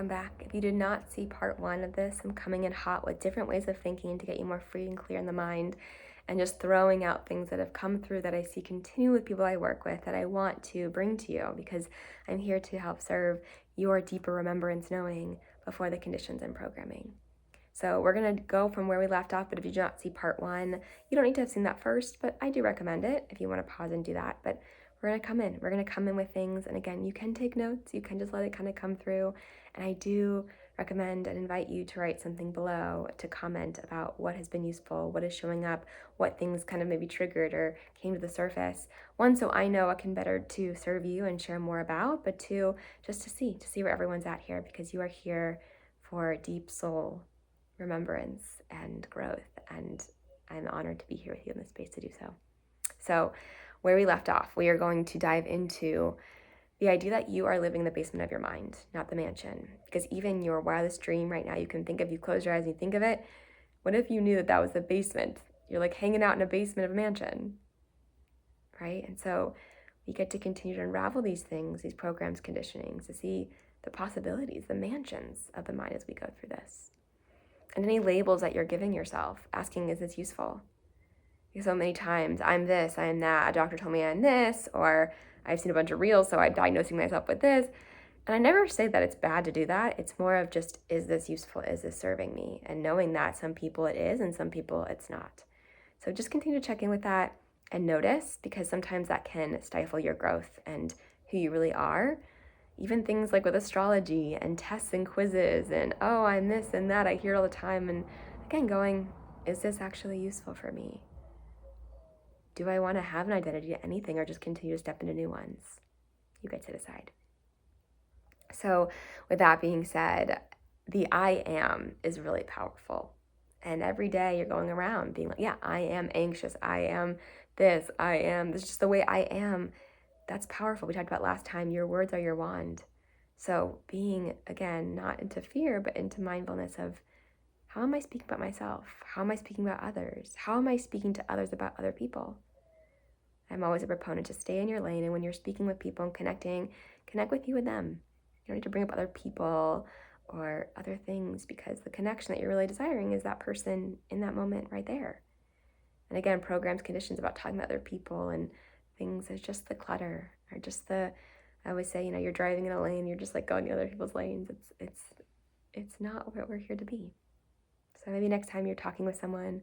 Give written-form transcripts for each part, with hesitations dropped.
I'm back. If you did not see part 1 of this, I'm coming in hot with different ways of thinking to get you more free and clear in the mind, and just throwing out things that have come through that I see continue with people I work with that I want to bring to you, because I'm here to help serve your deeper remembrance knowing before the conditions and programming. So we're going to go from where we left off, but if you do not see part 1, you don't need to have seen that first, but I do recommend it if you want to pause and do that. But we're going to come in. We're going to come in with things, and again, you can take notes. You can just let it kind of come through, and I do recommend and invite you to write something below to comment about what has been useful, what is showing up, what things kind of maybe triggered or came to the surface. One, so I know what can better to serve you and share more about, but two, just to see where everyone's at here, because you are here for deep soul remembrance and growth, and I'm honored to be here with you in this space to do so. So where we left off, we are going to dive into the idea that you are living in the basement of your mind, not the mansion. Because even your wildest dream right now, you can think of, you close your eyes and you think of it. What if you knew that that was the basement? You're like hanging out in a basement of a mansion, right? And so we get to continue to unravel these things, these programs, conditionings, to see the possibilities, the mansions of the mind as we go through this. And any labels that you're giving yourself, asking, is this useful? Because so many times, I'm this, I'm that, a doctor told me I'm this, or I've seen a bunch of reels, so I'm diagnosing myself with this. And I never say that it's bad to do that. It's more of just, is this useful? Is this serving me? And knowing that some people it is and some people it's not. So just continue to check in with that and notice, because sometimes that can stifle your growth and who you really are. Even things like with astrology and tests and quizzes and, oh, I'm this and that, I hear it all the time. And again, going, is this actually useful for me? Do I want to have an identity to anything or just continue to step into new ones? You get to decide. So with that being said, the I am is really powerful. And every day you're going around being like, yeah, I am anxious. I am this. This is just the way I am. That's powerful. We talked about last time, your words are your wand. So being, again, not into fear, but into mindfulness of, how am I speaking about myself? How am I speaking about others? How am I speaking to others about other people? I'm always a proponent to stay in your lane, and when you're speaking with people and connecting, connect with you and them. You don't need to bring up other people or other things, because the connection that you're really desiring is that person in that moment right there. And again, programs, conditions about talking about other people and things is just the clutter, or just the, I always say, you're driving in a lane, you're just like going to other people's lanes. It's not what we're here to be. So maybe next time you're talking with someone,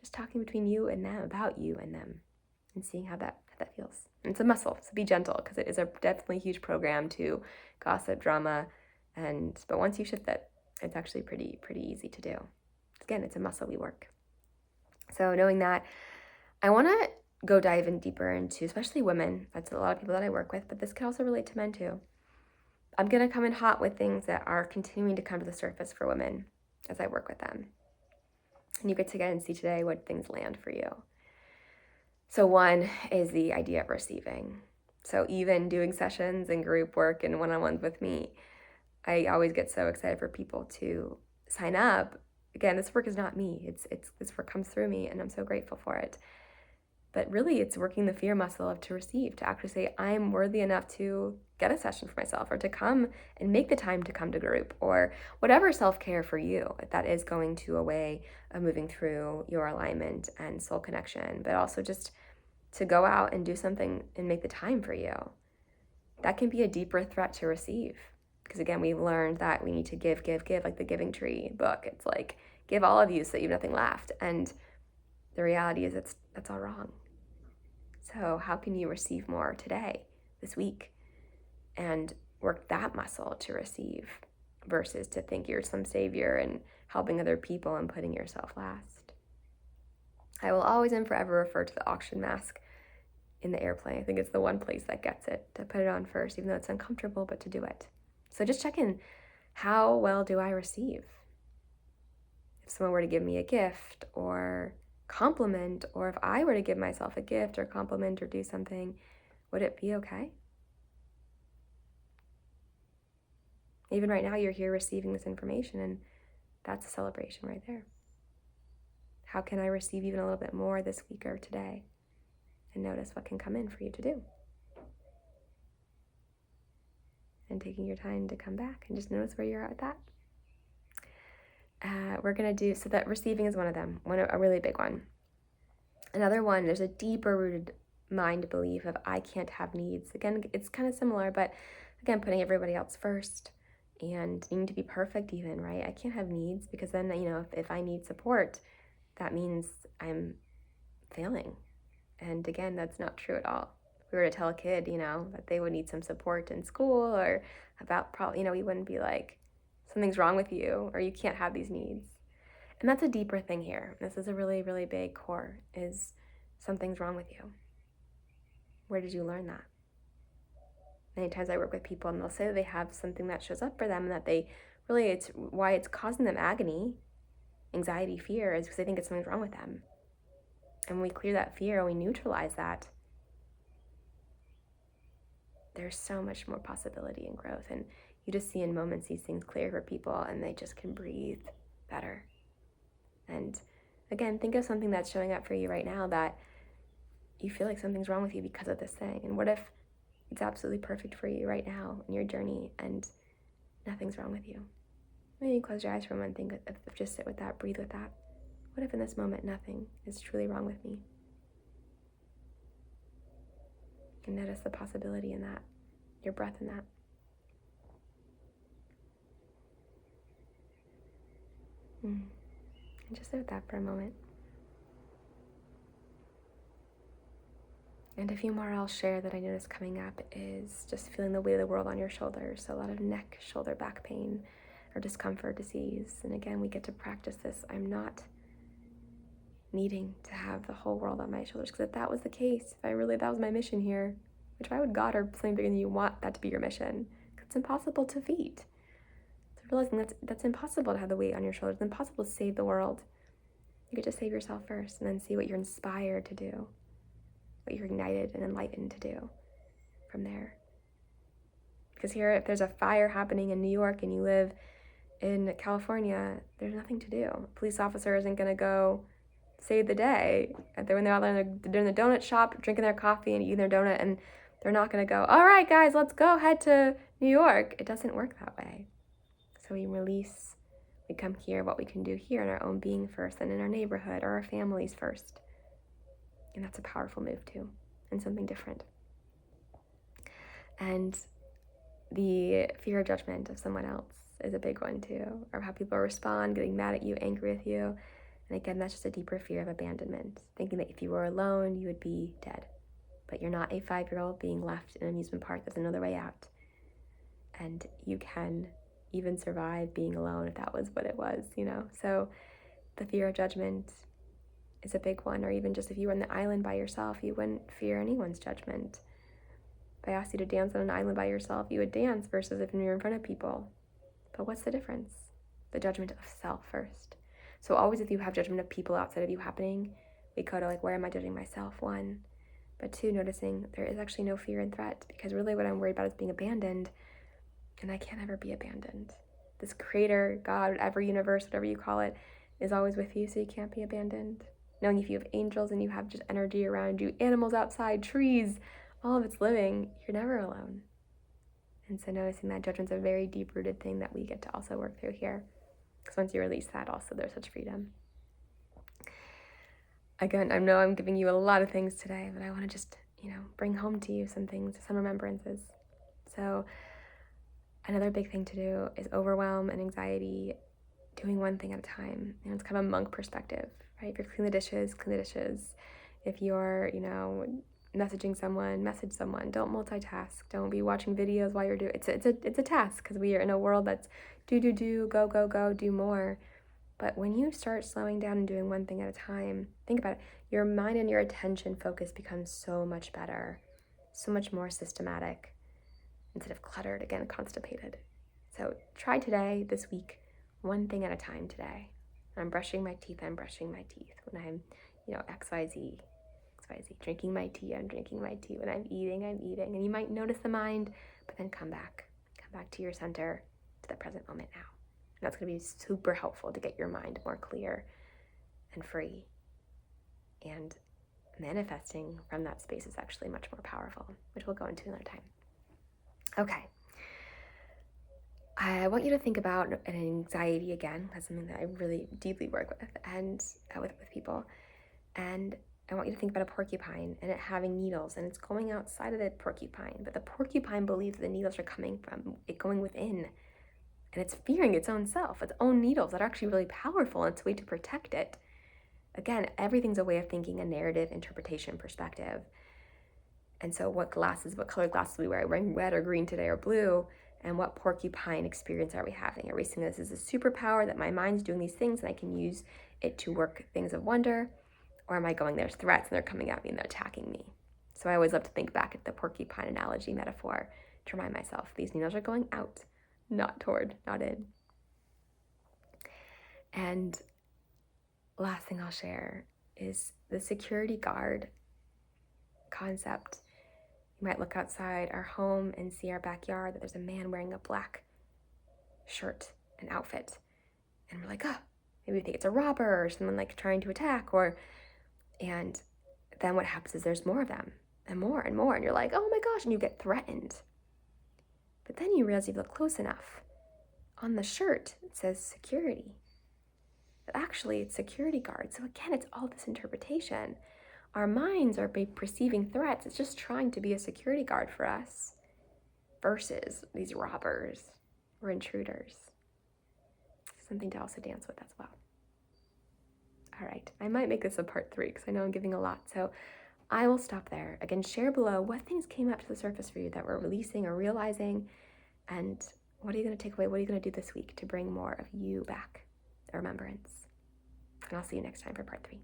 just talking between you and them, about you and them, and seeing how that feels. And it's a muscle, so be gentle, because it is a definitely huge program to gossip, drama, but once you shift it, it's actually pretty easy to do. Again, it's a muscle we work. So knowing that, I want to go dive in deeper into, especially women. That's a lot of people that I work with, but this can also relate to men too. I'm going to come in hot with things that are continuing to come to the surface for women as I work with them. And you get to get and see today what things land for you. So one is the idea of receiving. So even doing sessions and group work and one-on-ones with me, I always get so excited for people to sign up. Again, this work is not me. It's this work comes through me, and I'm so grateful for it. But really, it's working the fear muscle of to receive, to actually say, I'm worthy enough to get a session for myself, or to come and make the time to come to group, or whatever self-care for you, if that is going to a way of moving through your alignment and soul connection, but also just to go out and do something and make the time for you. That can be a deeper threat to receive. Because again, we've learned that we need to give, like the Giving Tree book. It's like, give all of you so that you have nothing left. And the reality is that's all wrong. So how can you receive more today, this week, and work that muscle to receive, versus to think you're some savior and helping other people and putting yourself last? I will always and forever refer to the oxygen mask in the airplane. I think it's the one place that gets it, to put it on first, even though it's uncomfortable, but to do it. So just check in. How well do I receive? If someone were to give me a gift or compliment, or if I were to give myself a gift or compliment or do something, would it be okay? Even right now, you're here receiving this information, and that's a celebration right there. How can I receive even a little bit more this week or today? And notice what can come in for you to do. and taking your time to come back and just notice where you're at with that. We're going to do, so that receiving is one of them, a really big one. Another one, there's a deeper rooted mind belief of I can't have needs. Again, it's kind of similar, but again, putting everybody else first and needing to be perfect even, right? I can't have needs because then, if I need support, that means I'm failing. And again, that's not true at all. If we were to tell a kid, that they would need some support in school or about we wouldn't be like, something's wrong with you or you can't have these needs. And that's a deeper thing here. This is a really, really big core, is something's wrong with you. Where did you learn that? Many times I work with people and they'll say that they have something that shows up for them and that it's why it's causing them agony, anxiety, fear, is because they think it's something's wrong with them. And when we clear that fear and we neutralize that, there's so much more possibility and growth. And you just see in moments these things clear for people and they just can breathe better. And again, think of something that's showing up for you right now that you feel like something's wrong with you because of this thing. And what if it's absolutely perfect for you right now in your journey and nothing's wrong with you? Maybe close your eyes for a moment and think just sit with that, breathe with that. What if in this moment nothing is truly wrong with me? And notice the possibility in that, your breath in that. And just sit with that for a moment. And a few more I'll share that I notice coming up is just feeling the weight of the world on your shoulders. So a lot of neck, shoulder, back pain or discomfort, disease. And again, we get to practice this. I'm not needing to have the whole world on my shoulders, because if that was the case, that was my mission here, which why would Goddard something bigger than you want that to be your mission? Because it's impossible to feat. So realizing that's impossible to have the weight on your shoulders. It's impossible to save the world. You get to save yourself first and then see what you're inspired to do, what you're ignited and enlightened to do from there. Because here, if there's a fire happening in New York and you live in California, there's nothing to do. A police officer isn't going to go save the day when they're out there in the donut shop drinking their coffee and eating their donut, and they're not going to go, all right guys, let's go head to New York. It doesn't work that way. So we release, we come here, what we can do here in our own being first, and in our neighborhood or our families first. And that's a powerful move too, and something different. And the fear of judgment of someone else is a big one too, or how people respond, getting mad at you, angry with you. And again, that's just a deeper fear of abandonment, thinking that if you were alone, you would be dead. But you're not a 5-year-old being left in an amusement park. There's another way out. And you can even survive being alone if that was what it was, So the fear of judgment is a big one. Or even just if you were on the island by yourself, you wouldn't fear anyone's judgment. If I asked you to dance on an island by yourself, you would dance versus if you're in front of people. But what's the difference? The judgment of self first. So always if you have judgment of people outside of you happening, we go to where am I judging myself? 1. But 2, noticing there is actually no fear and threat, because really what I'm worried about is being abandoned, and I can't ever be abandoned. This creator, God, whatever universe, whatever you call it, is always with you, so you can't be abandoned. Knowing if you have angels and you have just energy around you, animals outside, trees, all of it's living, you're never alone. And so noticing that judgment's a very deep-rooted thing that we get to also work through here. Because once you release that, also there's such freedom. Again, I know I'm giving you a lot of things today, but I want to just, bring home to you some things, some remembrances. So another big thing to do is overwhelm and anxiety, doing one thing at a time. It's kind of a monk perspective, right? If you're clean the dishes. If you're, messaging someone, message someone. Don't multitask. Don't be watching videos while you're doing it. It's a task, because we are in a world that's do, go, do more. But when you start slowing down and doing one thing at a time, think about it. Your mind and your attention focus becomes so much better, so much more systematic, instead of cluttered, again, constipated. So try today, this week, one thing at a time today. When I'm brushing my teeth, I'm brushing my teeth. When I'm, XYZ. Drinking my tea, I'm drinking my tea. When I'm eating, I'm eating. And you might notice the mind, but then come back to your center, to the present moment now. And that's going to be super helpful to get your mind more clear and free. And manifesting from that space is actually much more powerful, which we'll go into another time. Okay. I want you to think about an anxiety again. That's something that I really deeply work with and with people. And I want you to think about a porcupine and it having needles, and it's going outside of the porcupine, but the porcupine believes the needles are coming from it going within, and it's fearing its own self, its own needles that are actually really powerful, and it's a way to protect it. Again, everything's a way of thinking, a narrative, interpretation, perspective. And so what colored glasses we wear? Are we wearing red or green today or blue? And what porcupine experience are we having? Are we seeing this as a superpower that my mind's doing these things and I can use it to work things of wonder? Or am I going, there's threats and they're coming at me and they're attacking me? So I always love to think back at the porcupine analogy metaphor to remind myself these needles are going out, not toward, not in. And last thing I'll share is the security guard concept. You might look outside our home and see our backyard that there's a man wearing a black shirt and outfit. And we're like, oh, maybe we think it's a robber or someone like trying to attack, and then what happens is there's more of them and more and more. And you're like, oh my gosh, and you get threatened. But then you realize you look close enough. On the shirt, it says security. But actually, it's security guard. So again, it's all this interpretation. Our minds are perceiving threats. It's just trying to be a security guard for us versus these robbers or intruders. Something to also dance with as well. All right, I might make this a part 3 because I know I'm giving a lot. So I will stop there. Again, share below what things came up to the surface for you that we're releasing or realizing, and what are you going to take away? What are you going to do this week to bring more of you back, the remembrance? And I'll see you next time for part 3.